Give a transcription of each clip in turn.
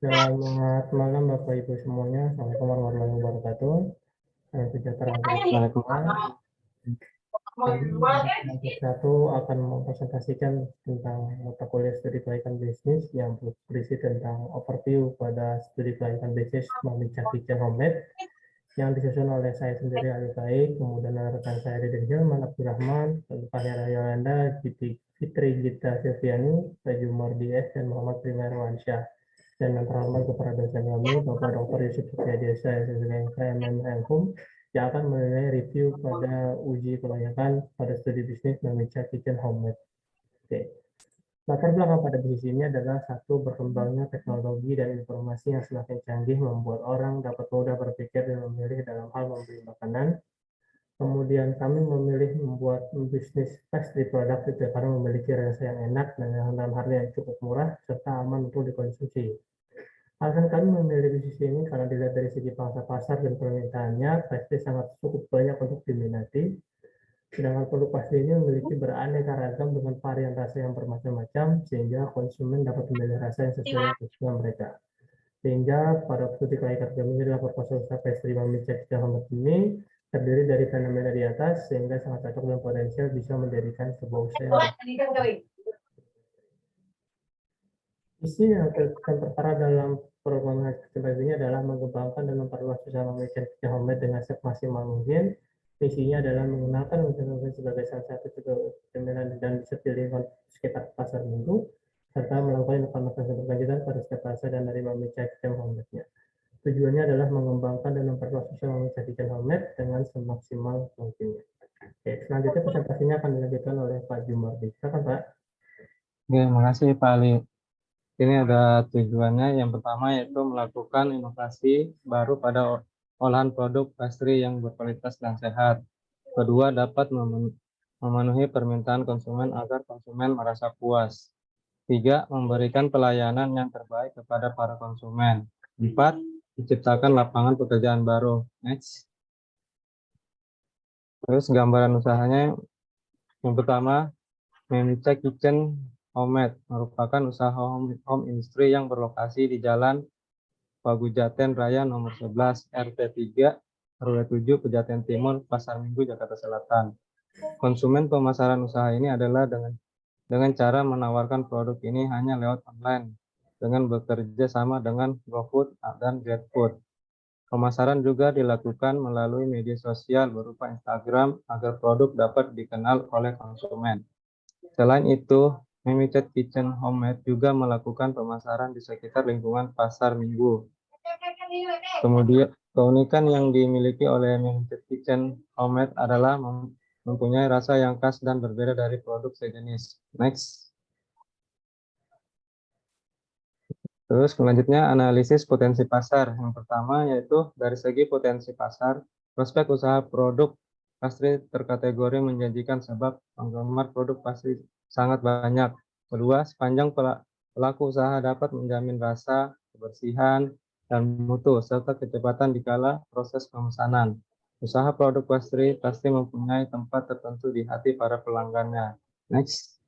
Selamat malam Bapak Ibu semuanya. Assalamualaikum warahmatullahi wabarakatuh. Salam sejahtera untuk kita semua. Kali ini kelompok 1 akan mempresentasikan tentang mata kuliah studi kelayakan bisnis yang berisi tentang overview pada studi kelayakan bisnis Mamica Kitchen Homemade yang disusun oleh saya sendiri Ali Baik, kemudian rekan saya Deden Hilman Abdurrahman, Fahira Yolanda, Fitri Gita Silviani, Raju Mardies, dan Muhammad Prima Irwansyah. Dan yang terhormat kepada dosen kami, Bapak Dr. Yusuf Supriyadesa, MM.Hukum, yang akan menilai review pada uji kelayakan pada studi bisnis Mamica Kitchen Homemade. Oke. Latar belakang pada bisnis ini adalah satu, berkembangnya teknologi dan informasi yang semakin canggih membuat orang dapat mudah berpikir dan memilih dalam hal membeli makanan. Kemudian kami memilih membuat bisnis pastry produk itu karena memiliki rasa yang enak dan dalam harga yang cukup murah serta aman untuk dikonsumsi. Alasan kami memilih bisnis ini karena dilihat dari segi pangsa pasar dan permintaannya, pastry sangat cukup banyak untuk diminati. Sedangkan produk pastry ini memiliki beraneka ragam dengan varian rasa yang bermacam-macam, sehingga konsumen dapat memilih rasa yang sesuai dengan kebutuhan mereka. Sehingga pada studi kelayakan kami adalah proposal usaha pastry Mamica Kitchen Homemade ini terdiri dari fenomena di atas, sehingga sangat cocok dan potensial bisa menjadikan sebuah usaha yang isi yang akan tertera dalam program Kitchen ini adalah mengembangkan dan memperluas usaha Mamica Kitchen Homemade dengan semaksimal mungkin. Visinya adalah menggunakan Kitchen sebagai salah satu cemilan dan bisa dipilih sekitar pasar minggu, serta melakukan informasi berkelanjutan pada setiap pasar dan dari Mamica Kitchen Homemade-nya. Tujuannya adalah mengembangkan dan memperluas usaha Mamica Kitchen Homemade dengan semaksimal mungkin. Oke, selanjutnya presentasinya akan dilanjutkan oleh Pak Jumardi. Silakan Pak. Oke, makasih Pak Ali. Ini ada tujuannya. Yang pertama yaitu melakukan inovasi baru pada olahan produk pastry yang berkualitas dan sehat. Kedua, dapat memenuhi permintaan konsumen agar konsumen merasa puas. Tiga, memberikan pelayanan yang terbaik kepada para konsumen. Empat, menciptakan lapangan pekerjaan baru. Next. Terus gambaran usahanya yang pertama, Mamica Kitchen Homemade merupakan usaha home industry yang berlokasi di Jalan Pagujaten Raya nomor 11 RT 3 RW 7 Pejaten Timur, Pasar Minggu, Jakarta Selatan. Konsumen pemasaran usaha ini adalah dengan cara menawarkan produk ini hanya lewat online dengan bekerja sama dengan GoFood dan GrabFood. Pemasaran juga dilakukan melalui media sosial berupa Instagram agar produk dapat dikenal oleh konsumen. Selain itu, Mamica Kitchen Homemade juga melakukan pemasaran di sekitar lingkungan pasar minggu. Kemudian, keunikan yang dimiliki oleh Mamica Kitchen Homemade adalah mempunyai rasa yang khas dan berbeda dari produk sejenis. Next. Terus selanjutnya analisis potensi pasar. Yang pertama yaitu dari segi potensi pasar, prospek usaha produk pastry terkategori menjanjikan sebab penggemar produk pastry sangat banyak. Kedua, sepanjang pelaku usaha dapat menjamin rasa, kebersihan, dan mutu serta kecepatan dikala proses pemesanan. Usaha produk pastry pasti mempunyai tempat tertentu di hati para pelanggannya. Next.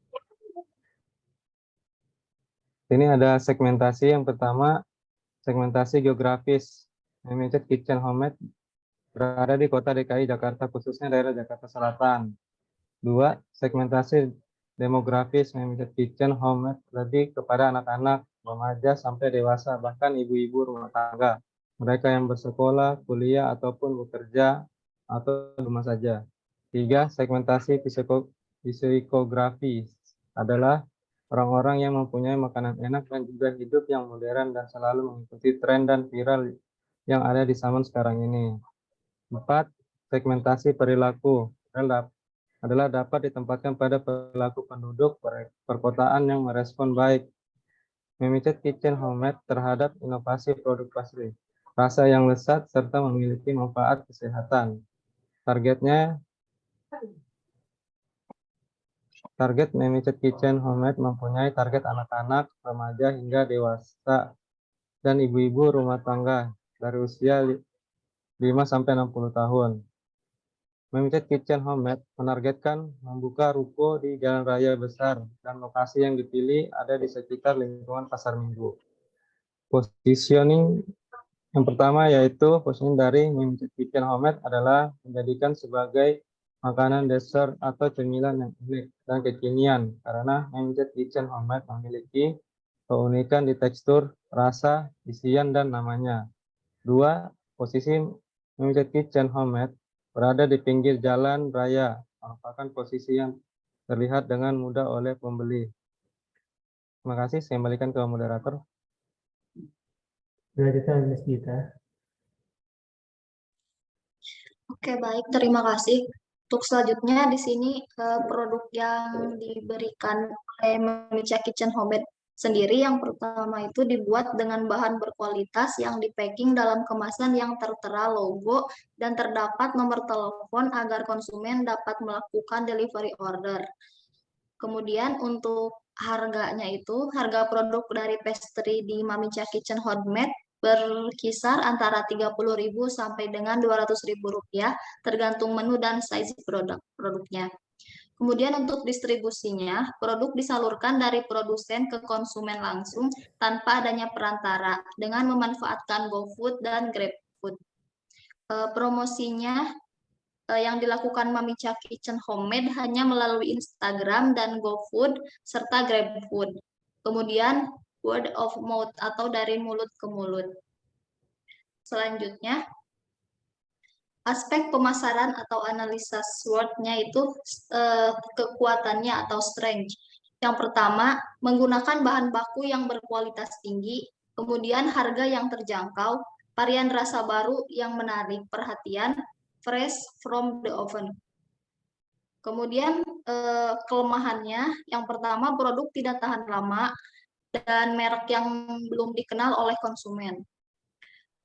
Ini ada segmentasi. Yang pertama, segmentasi geografis. Mamica Kitchen Homemade berada di kota DKI Jakarta, khususnya daerah Jakarta Selatan. Dua, segmentasi demografis. Mamica Kitchen Homemade lebih kepada anak-anak, remaja sampai dewasa, bahkan ibu-ibu rumah tangga. Mereka yang bersekolah, kuliah, ataupun bekerja atau rumah saja. Tiga, segmentasi psikografis adalah orang-orang yang mempunyai makanan enak dan juga hidup yang modern dan selalu mengikuti tren dan viral yang ada di zaman sekarang ini. Empat, segmentasi perilaku adalah dapat ditempatkan pada perilaku penduduk perkotaan yang merespon baik Mamica Kitchen Homemade terhadap inovasi produk pastry, rasa yang lezat serta memiliki manfaat kesehatan. Target Mamica Kitchen Homemade mempunyai target anak-anak, remaja hingga dewasa, dan ibu-ibu rumah tangga dari usia 5-60 tahun. Memicat Kitchen Homemade menargetkan membuka ruko di jalan raya besar dan lokasi yang dipilih ada di sekitar lingkungan pasar minggu. Positioning yang pertama yaitu positioning dari Mimicat Kitchen Homemade adalah menjadikan sebagai makanan dessert atau cemilan yang unik dan kekinian karena Mimicat Kitchen Homemade memiliki keunikan di tekstur, rasa, isian, dan namanya. Dua, posisi Mimicat Kitchen Homemade berada di pinggir jalan raya, merupakan posisi yang terlihat dengan mudah oleh pembeli. Terima kasih, saya kembalikan ke moderator. Selanjutnya Miss Gita. Oke, baik. Terima kasih. Untuk selanjutnya di sini produk yang diberikan oleh Mimica Kitchen Homemade sendiri yang pertama itu dibuat dengan bahan berkualitas yang di-packing dalam kemasan yang tertera logo dan terdapat nomor telepon agar konsumen dapat melakukan delivery order. Kemudian untuk harganya itu, harga produk dari pastry di Mimica Kitchen Homemade berkisar antara 30.000 sampai dengan 200.000 rupiah, tergantung menu dan size produknya. Kemudian untuk distribusinya, produk disalurkan dari produsen ke konsumen langsung tanpa adanya perantara dengan memanfaatkan GoFood dan GrabFood. Promosinya yang dilakukan Mimica Kitchen Homemade hanya melalui Instagram dan GoFood serta GrabFood. Kemudian word of mouth atau dari mulut ke mulut. Selanjutnya, aspek pemasaran atau analisa SWOT-nya itu kekuatannya atau strength. Yang pertama, menggunakan bahan baku yang berkualitas tinggi, kemudian harga yang terjangkau, varian rasa baru yang menarik perhatian, fresh from the oven. Kemudian kelemahannya, yang pertama produk tidak tahan lama dan merek yang belum dikenal oleh konsumen.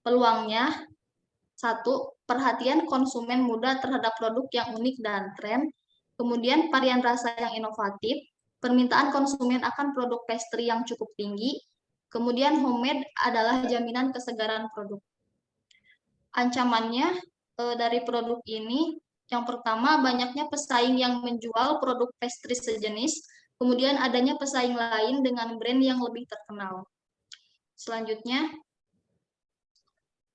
Peluangnya, satu, perhatian konsumen muda terhadap produk yang unik dan tren, kemudian varian rasa yang inovatif, permintaan konsumen akan produk pastry yang cukup tinggi, kemudian homemade adalah jaminan kesegaran produk. Ancamannya dari produk ini, yang pertama banyaknya pesaing yang menjual produk pastry sejenis, kemudian adanya pesaing lain dengan brand yang lebih terkenal. Selanjutnya,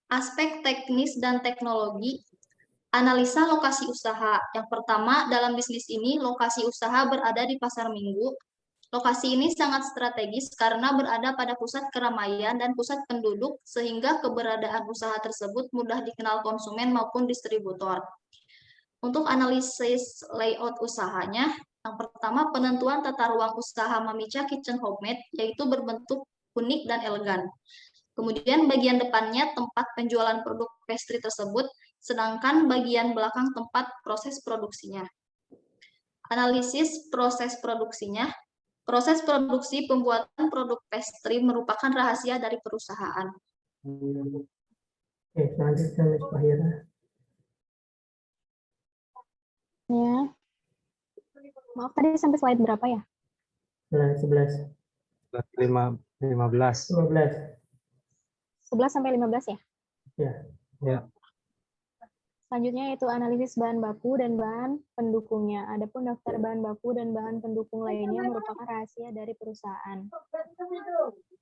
aspek teknis dan teknologi, analisa lokasi usaha. Yang pertama, dalam bisnis ini, lokasi usaha berada di pasar minggu. Lokasi ini sangat strategis karena berada pada pusat keramaian dan pusat penduduk, sehingga keberadaan usaha tersebut mudah dikenal konsumen maupun distributor. Untuk analisis layout usahanya, yang pertama, penentuan tata ruang usaha Mimica Kitchen Homemade, yaitu berbentuk unik dan elegan. Kemudian bagian depannya tempat penjualan produk pastry tersebut, sedangkan bagian belakang tempat proses produksinya. Analisis proses produksinya. Proses produksi pembuatan produk pastry merupakan rahasia dari perusahaan. Oke, selanjutnya Miss Fahira. Ya. Maaf, tadi sampai slide berapa ya? Slide 11. 15. 15. 11 sampai 15 ya? Ya. Ya. Selanjutnya yaitu analisis bahan baku dan bahan pendukungnya. Adapun daftar bahan baku dan bahan pendukung lainnya merupakan rahasia dari perusahaan.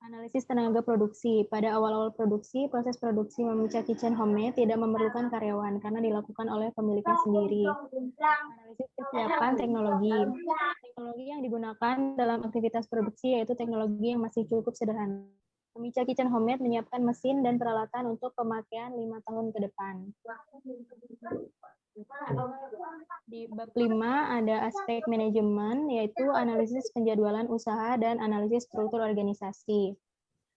Analisis tenaga produksi. Pada awal-awal produksi, proses produksi Mimica Kitchen Homemade tidak memerlukan karyawan karena dilakukan oleh pemiliknya sendiri. Analisis kesiapan teknologi. Teknologi yang digunakan dalam aktivitas produksi yaitu teknologi yang masih cukup sederhana. Mimica Kitchen Homemade menyiapkan mesin dan peralatan untuk pemakaian 5 tahun ke depan. Di bab 5 ada aspek manajemen, yaitu analisis penjadwalan usaha dan analisis struktur organisasi.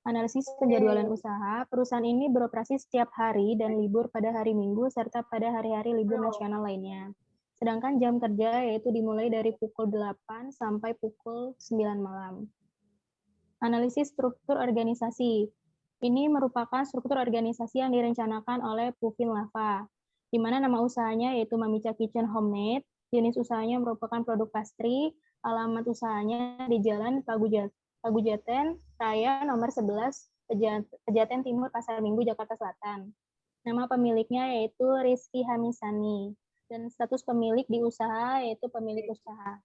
Analisis penjadwalan usaha, perusahaan ini beroperasi setiap hari dan libur pada hari Minggu serta pada hari-hari libur nasional lainnya. Sedangkan jam kerja yaitu dimulai dari pukul 8 sampai pukul 9 malam. Analisis struktur organisasi. Ini merupakan struktur organisasi yang direncanakan oleh Puvin Lava, di mana nama usahanya yaitu Mimica Kitchen Homemade, jenis usahanya merupakan produk pastry, alamat usahanya di Jalan Pagujaten Raya nomor 11, Pejaten Timur, Pasar Minggu, Jakarta Selatan. Nama pemiliknya yaitu Rizky Hamisani. Dan status pemilik di usaha yaitu pemilik usaha.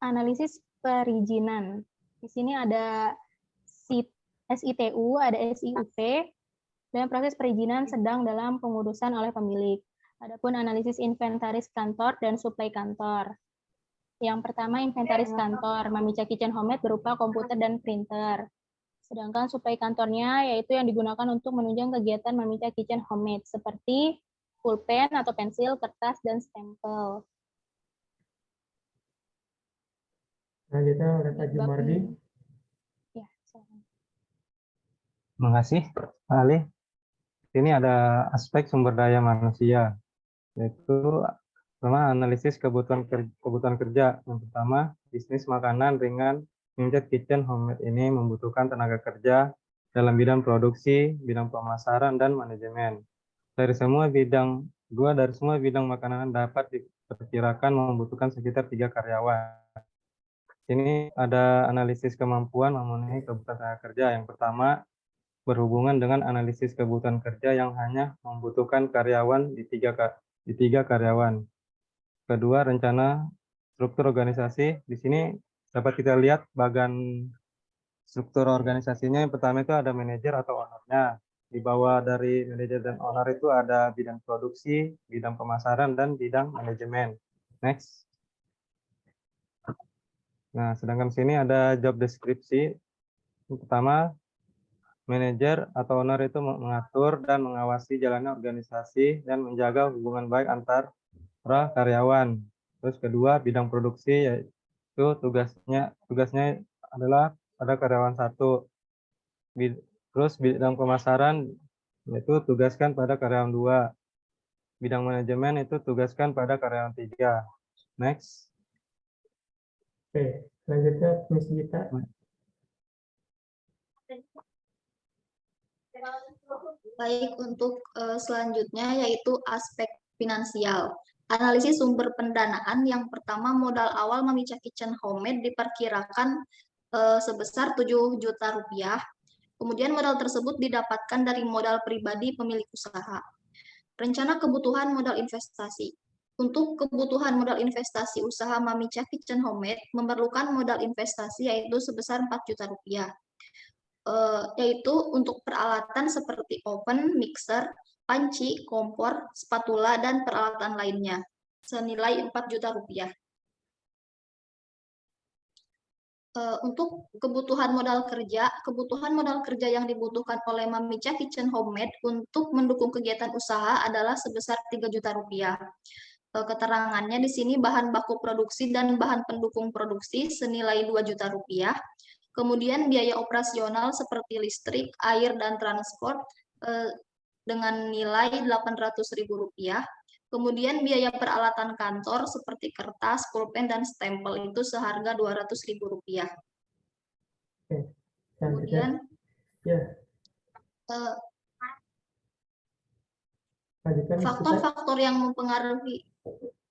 Analisis perizinan. Di sini ada SITU, ada SIUP, dan proses perizinan sedang dalam pengurusan oleh pemilik. Adapun analisis inventaris kantor dan suplai kantor. Yang pertama inventaris kantor, Mamicha Kitchen Homemade berupa komputer dan printer. Sedangkan suplai kantornya yaitu yang digunakan untuk menunjang kegiatan Mamicha Kitchen Homemade seperti pulpen atau pensil, kertas, dan stempel. Selanjutnya oleh Pak Jumardi. Ya, sorry. Terima kasih, Pak Ali. Ini ada aspek sumber daya manusia, yaitu pertama analisis kebutuhan kerja. Yang pertama, bisnis makanan ringan Mamicha Kitchen Homemade ini membutuhkan tenaga kerja dalam bidang produksi, bidang pemasaran, dan manajemen. Dari semua bidang makanan dapat diperkirakan membutuhkan sekitar 3 karyawan. Ini ada analisis kemampuan memenuhi kebutuhan tenaga kerja. Yang pertama, berhubungan dengan analisis kebutuhan kerja yang hanya membutuhkan karyawan di tiga karyawan. Kedua, rencana struktur organisasi. Di sini dapat kita lihat bagian struktur organisasinya. Yang pertama itu ada manajer atau ownernya. Di bawah dari manajer dan owner itu ada bidang produksi, bidang pemasaran, dan bidang manajemen. Next. Nah, sedangkan sini ada job deskripsi. Yang pertama, manajer atau owner itu mengatur dan mengawasi jalannya organisasi dan menjaga hubungan baik antar karyawan. Terus kedua, bidang produksi yaitu tugasnya adalah pada karyawan 1. Terus bidang pemasaran yaitu tugaskan pada karyawan 2. Bidang manajemen itu tugaskan pada karyawan 3. Next. Oke, selanjutnya Miss Gita. Baik, untuk selanjutnya yaitu aspek finansial. Analisis sumber pendanaan yang pertama modal awal Mamicha Kitchen Homemade diperkirakan sebesar 7 juta rupiah. Kemudian modal tersebut didapatkan dari modal pribadi pemilik usaha. Rencana kebutuhan modal investasi. Untuk kebutuhan modal investasi usaha Mamicha Kitchen Homemade memerlukan modal investasi yaitu sebesar 4 juta rupiah. Yaitu untuk peralatan seperti oven, mixer, panci, kompor, spatula, dan peralatan lainnya, senilai 4 juta rupiah. Untuk kebutuhan modal kerja yang dibutuhkan oleh Mamicha Kitchen Homemade untuk mendukung kegiatan usaha adalah sebesar 3 juta rupiah. Keterangannya di sini bahan baku produksi dan bahan pendukung produksi senilai 2 juta rupiah. Kemudian biaya operasional seperti listrik, air, dan transport dengan nilai Rp800.000. Kemudian biaya peralatan kantor seperti kertas, pulpen, dan stempel itu seharga Rp200.000. Kemudian Ya,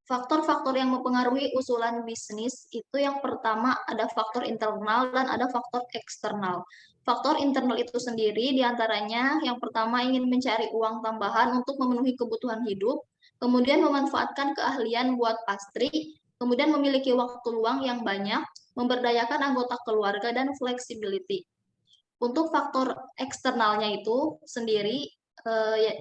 faktor-faktor yang mempengaruhi usulan bisnis itu yang pertama ada faktor internal dan ada faktor eksternal. Faktor internal itu sendiri diantaranya yang pertama ingin mencari uang tambahan untuk memenuhi kebutuhan hidup, kemudian memanfaatkan keahlian buat pastry, kemudian memiliki waktu luang yang banyak, memberdayakan anggota keluarga, dan flexibility. Untuk faktor eksternalnya itu sendiri,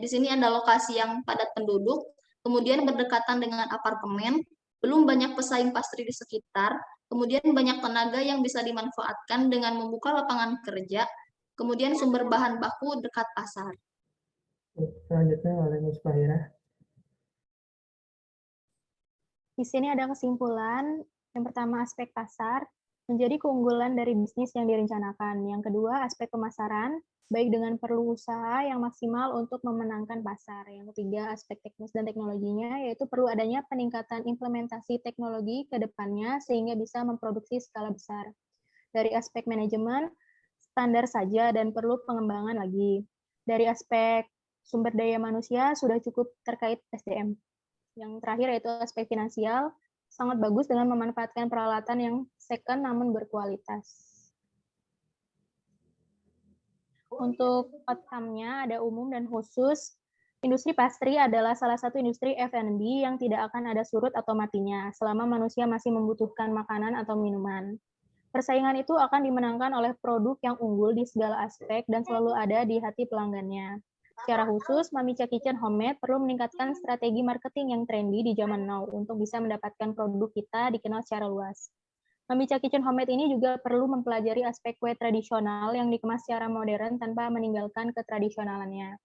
di sini ada lokasi yang padat penduduk, kemudian berdekatan dengan apartemen, belum banyak pesaing pastry di sekitar, kemudian banyak tenaga yang bisa dimanfaatkan dengan membuka lapangan kerja, kemudian sumber bahan baku dekat pasar. selanjutnya oleh Miss Fahira. Di sini ada kesimpulan. Yang pertama aspek pasar, menjadi keunggulan dari bisnis yang direncanakan. Yang kedua, aspek pemasaran, baik dengan perlu usaha yang maksimal untuk memenangkan pasar. Yang ketiga, aspek teknis dan teknologinya, yaitu perlu adanya peningkatan implementasi teknologi ke depannya sehingga bisa memproduksi skala besar. Dari aspek manajemen, standar saja dan perlu pengembangan lagi. Dari aspek sumber daya manusia, sudah cukup terkait SDM. Yang terakhir yaitu aspek finansial, sangat bagus dengan memanfaatkan peralatan yang second namun berkualitas. Untuk outcome-nya ada umum dan khusus. Industri pastry adalah salah satu industri F&B yang tidak akan ada surut atau matinya selama manusia masih membutuhkan makanan atau minuman. Persaingan itu akan dimenangkan oleh produk yang unggul di segala aspek dan selalu ada di hati pelanggannya. Secara khusus, Mamicha Kitchen Homemade perlu meningkatkan strategi marketing yang trendy di zaman now untuk bisa mendapatkan produk kita dikenal secara luas. Mamicha Kitchen Homemade ini juga perlu mempelajari aspek kue tradisional yang dikemas secara modern tanpa meninggalkan ketradisionalannya.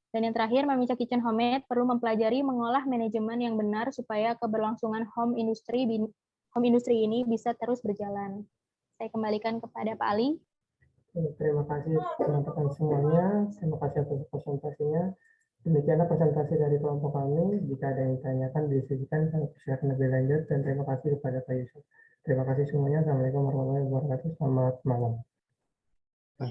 Dan yang terakhir, Mamicha Kitchen Homemade perlu mempelajari mengolah manajemen yang benar supaya keberlangsungan home industry ini bisa terus berjalan. Saya kembalikan kepada Pak Ali. Terima kasih teman-teman semuanya. Terima kasih atas presentasinya. Demikianlah presentasi dari kelompok kami. Jika ada yang ditanyakan, diskusikan, kami persilakan lebih lanjut. Dan terima kasih kepada Pak Yusuf. Terima kasih semuanya. Assalamualaikum warahmatullahi wabarakatuh. Selamat malam.